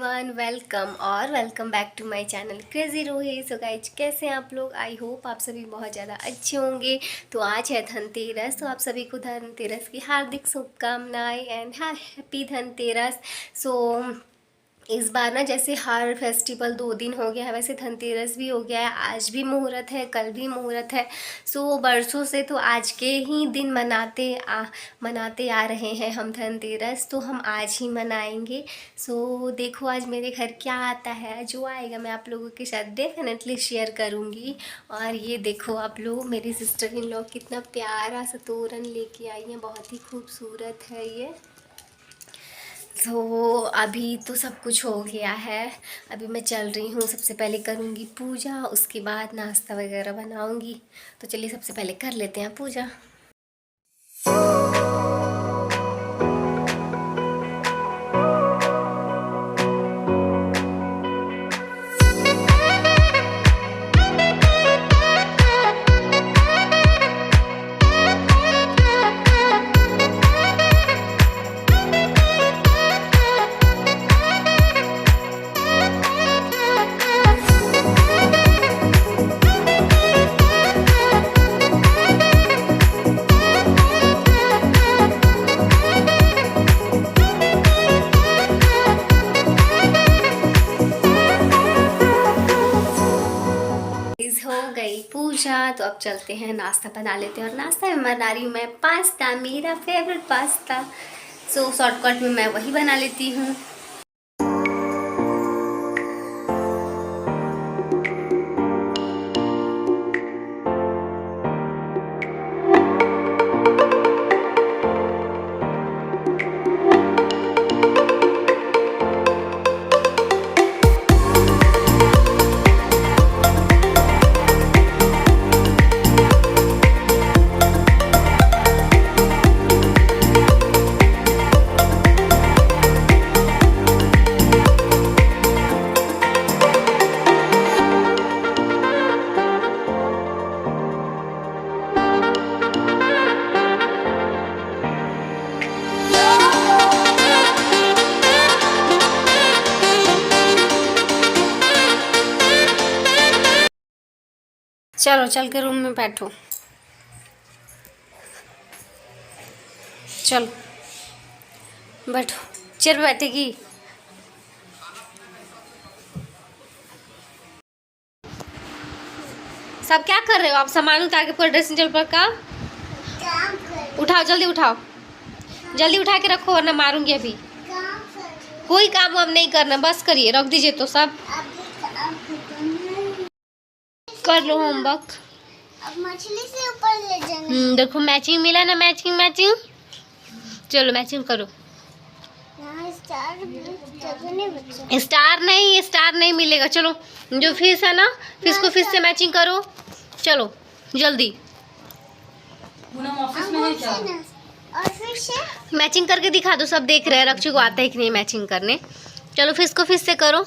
Everyone, welcome back to my channel crazy Rohi. So guys, कैसे हैं आप लोग? आई होप आप सभी बहुत ज़्यादा अच्छे होंगे। तो आज है धनतेरस, तो आप सभी को धनतेरस की हार्दिक शुभकामनाएं एंड हैप्पी धनतेरस। सो इस बार ना जैसे हर फेस्टिवल 2 दिन हो गया है, वैसे धनतेरस भी हो गया है। आज भी मुहूर्त है, कल भी मुहूर्त है। सो बरसों से तो आज के ही दिन मनाते आ रहे हैं हम धनतेरस, तो हम आज ही मनाएंगे। सो देखो आज मेरे घर क्या आता है, जो आएगा मैं आप लोगों के साथ डेफिनेटली शेयर करूँगी। और ये देखो आप लोग, मेरी सिस्टर इन लोग कितना प्यारा सा तोरण लेके आई हैं, बहुत ही खूबसूरत है ये। तो अभी तो सब कुछ हो गया है, अभी मैं चल रही हूँ। सबसे पहले करूँगी पूजा, उसके बाद नाश्ता वगैरह बनाऊँगी। तो चलिए सबसे पहले कर लेते हैं पूजा। हो गई पूजा, तो अब चलते हैं नाश्ता बना लेते हैं। और नाश्ता में बना रही हूँ मैं पास्ता, मेरा फेवरेट पास्ता। सो शॉर्टकट में मैं वही बना लेती हूँ। चलो चल के रूम में बैठो, चलो बैठो, चेयर पे बैठेगी। सब क्या कर रहे हो आप? सामान उतार के पूरा ड्रेसिंग टेबल पर का उठाओ, जल्दी उठाओ, जल्दी उठा के रखो वरना मारूंगी अभी। कोई काम हम नहीं करना, बस करिए, रख दीजिए तो सब कर लो होमवर्क। अब मछली से ऊपर ले जाना। देखो मैचिंग मिला ना, मैचिंग मैचिंग। चलो मैचिंग करो। स्टार नहीं मिलेगा। चलो जो फिश है ना, फिश को फिश से मैचिंग करो। चलो जल्दी और फिर से मैचिंग करके दिखा दो, सब देख रहे हैं रक्षु को आता है कि नहीं मैचिंग करने। चलो फिश को फिश से करो,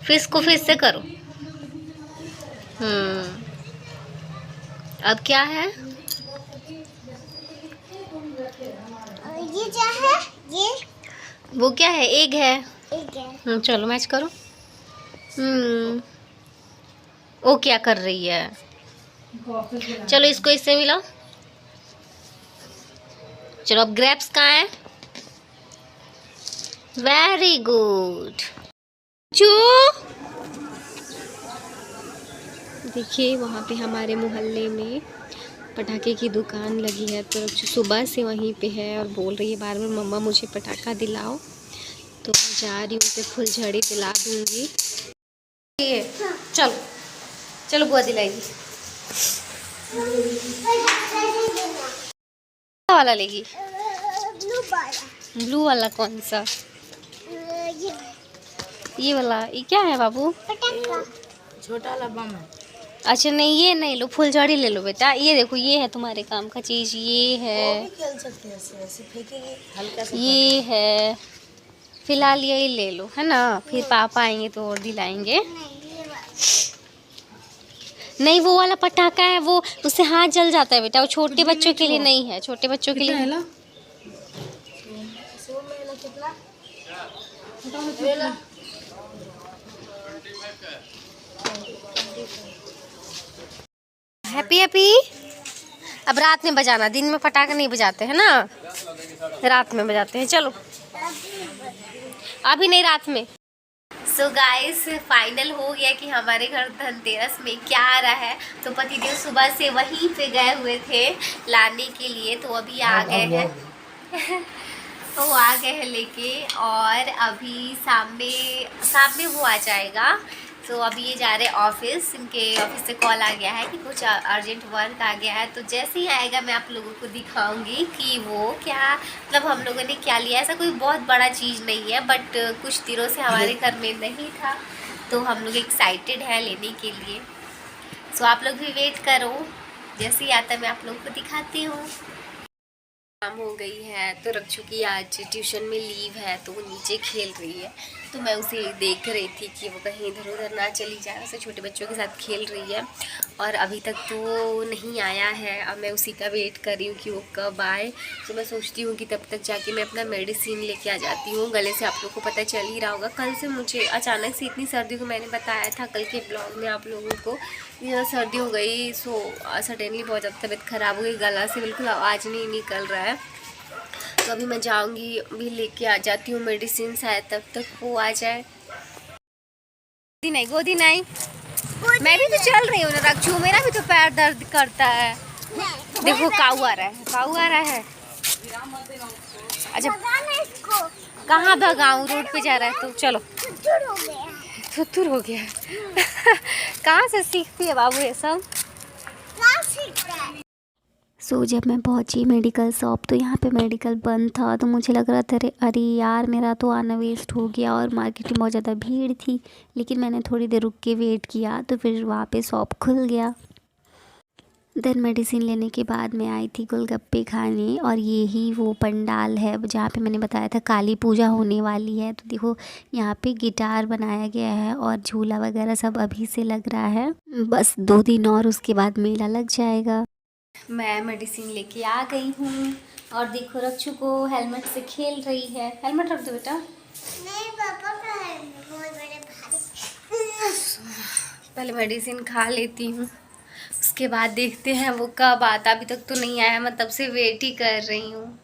फिश को फिश से करो। अब क्या है? ये क्या है? ये वो क्या है? एग है। एक है। चलो मैच करो। वो क्या कर रही है? चलो इसको इससे मिलाओ। चलो अब ग्रेप्स कहाँ है? Very good. जो देखिए वहाँ पे हमारे मोहल्ले में पटाखे की दुकान लगी है, तो सुबह से वहीं पे है और बोल रही है बार बार मम्मा मुझे पटाखा दिलाओ। तो मैं जा रही हूँ, उसे फुलझड़ी दिला दूँगी। चलो चलो बुआ दिलाएगी। वाला लेगी? ब्लू वाला कौन सा? ये वाला। ये क्या है बाबू? छोटा वाला बम है। अच्छा नहीं, ये नहीं लो, फुलझड़ी ले लो बेटा। ये देखो, ये है तुम्हारे काम का चीज़। ये है, खेल सकते हैं, ऐसे फेंकेंगे हल्का सा। ये है, फिलहाल यही ले लो, है ना? फिर पापा आएंगे तो और दिलाएंगे। नहीं वो वाला पटाखा है, वो उससे हाथ जल जाता है बेटा। वो छोटे बच्चों के लिए नहीं है, छोटे बच्चों के लिए। Happy happy. अब रात में बजाना, दिन में पटाखे नहीं बजाते हैं ना, रात में बजाते हैं। चलो अभी नहीं, रात में। सो गाइस फाइनल हो गया कि हमारे घर धनतेरस में क्या आ रहा है। तो पतिदेव सुबह से वहीं पे गए हुए थे लाने के लिए, तो अभी आ गए हैं। तो वो आ गए हैं लेके, और अभी शाम में वो आ जाएगा। तो अभी ये जा रहे हैं ऑफिस, इनके ऑफिस से कॉल आ गया है कि कुछ अर्जेंट वर्क आ गया है। तो जैसे ही आएगा मैं आप लोगों को दिखाऊंगी कि वो क्या, मतलब हम लोगों ने क्या लिया। ऐसा कोई बहुत बड़ा चीज़ नहीं है, बट कुछ दिनों से हमारे घर में नहीं था, तो हम लोग एक्साइटेड हैं लेने के लिए। सो आप लोग भी वेट करो, जैसे ही आता मैं आप लोगों को दिखाती हूँ। शाम हो गई है, तो रक्षु की आज ट्यूशन में लीव है, तो वो नीचे खेल रही है। तो मैं उसे देख रही थी कि वो कहीं इधर उधर ना चली जाए, उसे छोटे बच्चों के साथ खेल रही है। और अभी तक तो वो नहीं आया है, अब मैं उसी का वेट कर रही हूँ कि वो कब आए। तो मैं सोचती हूँ कि तब तक जाके मैं अपना मेडिसिन लेके आ जाती हूँ। गले से आप लोगों को पता चल ही रहा होगा, कल से मुझे अचानक से इतनी सर्दी को, मैंने बताया था कल के ब्लॉग में आप लोगों को, सर्दी हो गई। सो सडनली बहुत ज़्यादा तबीयत ख़राब हो गई, गला से बिल्कुल आवाज़ नहीं निकल रहा है। तो अभी मैं जाऊंगी, अभी लेके आ जाती हूँ मेडिसिन, शायद तब तक वो आ जाए। गोदी नहीं, मैं भी तो चल रही हूँ ना रक्षु, मेरा भी तो पैर दर्द करता है। देखो काऊ आ रहा है, काऊ आ रहा है। अच्छा कहाँ भगाऊँ, रोड पे जा रहा है तो चलो। थुथुर हो गया कहाँ से सीखती है बाबू ये सब। सो जब मैं पहुंची मेडिकल शॉप, तो यहाँ पे मेडिकल बंद था। तो मुझे लग रहा था अरे यार मेरा तो आना वेस्ट हो गया, और मार्केट में बहुत ज़्यादा भीड़ थी। लेकिन मैंने थोड़ी देर रुक के वेट किया, तो फिर वहाँ पे शॉप खुल गया। देन मेडिसिन लेने के बाद मैं आई थी गोलगप्पे खाने, और यही वो पंडाल है जहाँ पे मैंने बताया था काली पूजा होने वाली है। तो देखो यहाँ पे गिटार बनाया गया है, और झूला वगैरह सब अभी से लग रहा है। बस 2 दिन और उसके बाद मेला लग जाएगा। मैं मेडिसिन लेके आ गई हूँ, और देखो रक्षु को हेलमेट से खेल रही है। हेलमेट रख दो बेटा। नहीं पापा का है, बहुत बड़े भारी। पहले मेडिसिन खा लेती हूँ, उसके बाद देखते हैं वो कब आता। अभी तक तो नहीं आया, मैं तब से वेट ही कर रही हूँ।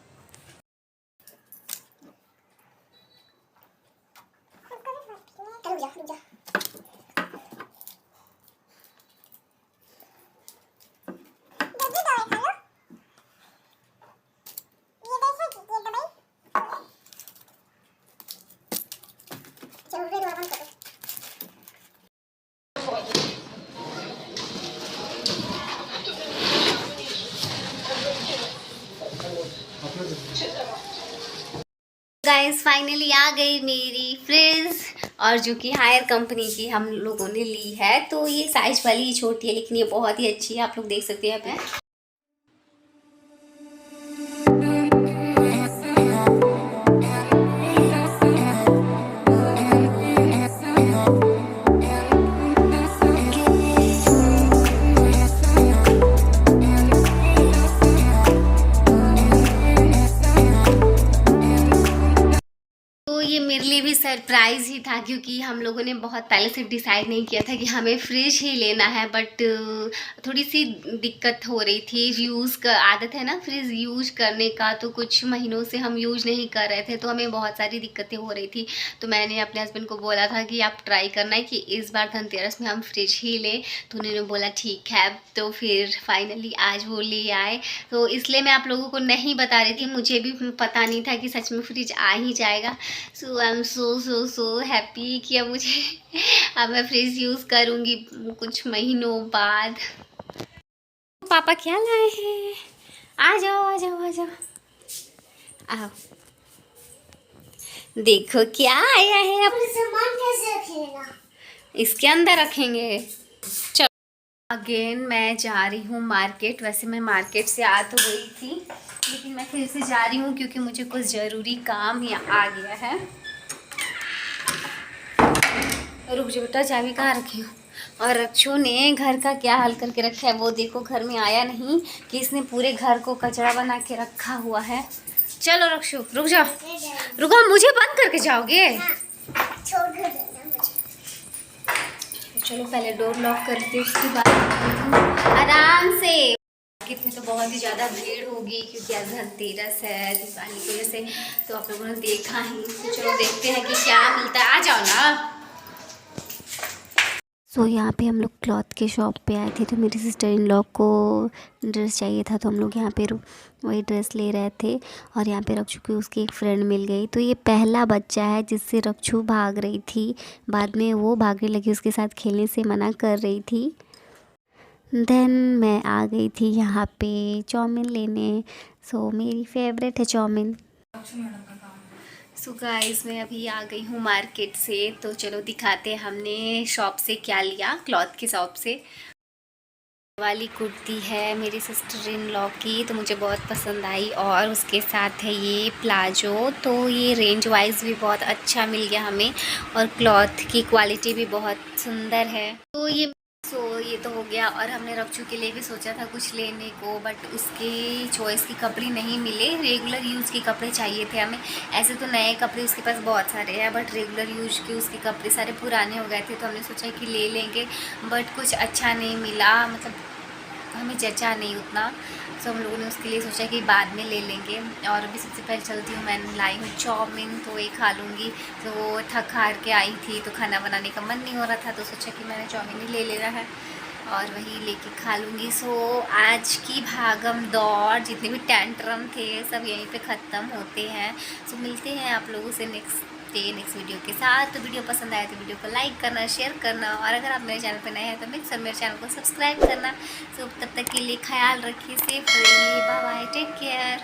गाइस फाइनली आ गई मेरी फ्रिज, और जो कि हायर कंपनी की हम लोगों ने ली है। तो ये साइज वाली ही छोटी है, लेकिन ये बहुत ही अच्छी है, आप लोग देख सकते हैं। ये मेरे लिए भी सरप्राइज़ ही था, क्योंकि हम लोगों ने बहुत पहले से डिसाइड नहीं किया था कि हमें फ्रिज ही लेना है। बट थोड़ी सी दिक्कत हो रही थी, यूज़ का आदत है ना फ्रिज यूज करने का, तो कुछ महीनों से हम यूज नहीं कर रहे थे, तो हमें बहुत सारी दिक्कतें हो रही थी। तो मैंने अपने हस्बैंड को बोला था कि आप ट्राई करना है कि इस बार धनतेरस में हम फ्रिज ही लें। तो उन्होंने बोला ठीक है। तो फिर फाइनली आज वो ले आए। तो इसलिए मैं आप लोगों को नहीं बता रही थी, मुझे भी पता नहीं था कि सच में फ्रिज आ ही जाएगा। सो आई एम सो हैप्पी कि अब मैं फ्रिज यूज़ करूँगी कुछ महीनों बाद। पापा क्या लाए हैं? आ जाओ आ जाओ आ जाओ, आओ देखो क्या आया है। अब सामान कैसे रखेगा? इसके अंदर रखेंगे। चलो अगेन मैं जा रही हूँ मार्केट। वैसे मैं मार्केट से आ तो गई थी, लेकिन मैं फिर से जा रही हूँ क्योंकि मुझे कुछ ज़रूरी काम यहाँ आ गया है। रुक जाओ बेटा, चाबी कहाँ रखी हूँ। और रक्षु ने घर का क्या हाल करके रखा है, वो देखो। घर में आया नहीं कि इसने पूरे घर को कचरा बना के रखा हुआ है। चलो रक्षु रुक जाओ, रुको, मुझे बंद करके जाओगे? छोड़ कर देना मुझे। चलो पहले डोर लॉक करते उसके बाद आराम से। मार्केट में तो बहुत ही ज़्यादा भीड़ होगी क्योंकि आज धनतेरस है दिवाली की वजह से, तो आप लोगों ने देखा ही। तो चलो देखते हैं कि क्या मिलता है। आ जाओ ना। सो यहाँ पे हम लोग क्लॉथ के शॉप पे आए थे, तो मेरी सिस्टर इन लॉ को ड्रेस चाहिए था, तो हम लोग यहाँ पे वही ड्रेस ले रहे थे। और यहाँ पे रक्षु की उसकी एक फ्रेंड मिल गई, तो ये पहला बच्चा है जिससे रक्षु भाग रही थी। बाद में वो भागने लगी, उसके साथ खेलने से मना कर रही थी। देन मैं आ गई थी यहाँ पे चाउमीन लेने। सो मेरी फेवरेट है चाउमीन। सो गाइस मैं अभी आ गई हूँ मार्केट से, तो चलो दिखाते हैं हमने शॉप से क्या लिया। क्लॉथ की शॉप से वाली कुर्ती है मेरी सिस्टर इन लॉ की, तो मुझे बहुत पसंद आई। और उसके साथ है ये प्लाजो, तो ये रेंज वाइज भी बहुत अच्छा मिल गया हमें, और क्लॉथ की क्वालिटी भी बहुत सुंदर है। तो ये तो हो गया। और हमने रक्षु के लिए भी सोचा था कुछ लेने को, बट उसकी चॉइस की कपड़े नहीं मिले। रेगुलर यूज़ के कपड़े चाहिए थे हमें। ऐसे तो नए कपड़े उसके पास बहुत सारे हैं, बट रेगुलर यूज के उसके कपड़े सारे पुराने हो गए थे, तो हमने सोचा कि ले लेंगे, बट कुछ अच्छा नहीं मिला, मतलब हमें जचा नहीं उतना। तो हम लोगों ने उसके लिए सोचा कि बाद में ले लेंगे। और अभी सबसे पहले चलती हूँ, मैं लाई हूँ चाउमीन, तो ये खा लूँगी। तो वो थक हार के आई थी, तो खाना बनाने का मन नहीं हो रहा था, तो सोचा कि मैंने चाउमीन ही ले लेना है और वही लेके खा लूँगी। सो आज की भागम दौड़, जितने भी टेंट्रम थे सब यहीं पे ख़त्म होते हैं। सो मिलते हैं आप लोगों से नेक्स्ट वीडियो के साथ। तो वीडियो पसंद आए तो वीडियो को लाइक करना, शेयर करना, और अगर आप मेरे चैनल पर नए हैं तो मेरे चैनल को सब्सक्राइब करना। सो तब तक के लिए ख्याल रखिए, सेफ रहिए, बाय बाय, टेक केयर।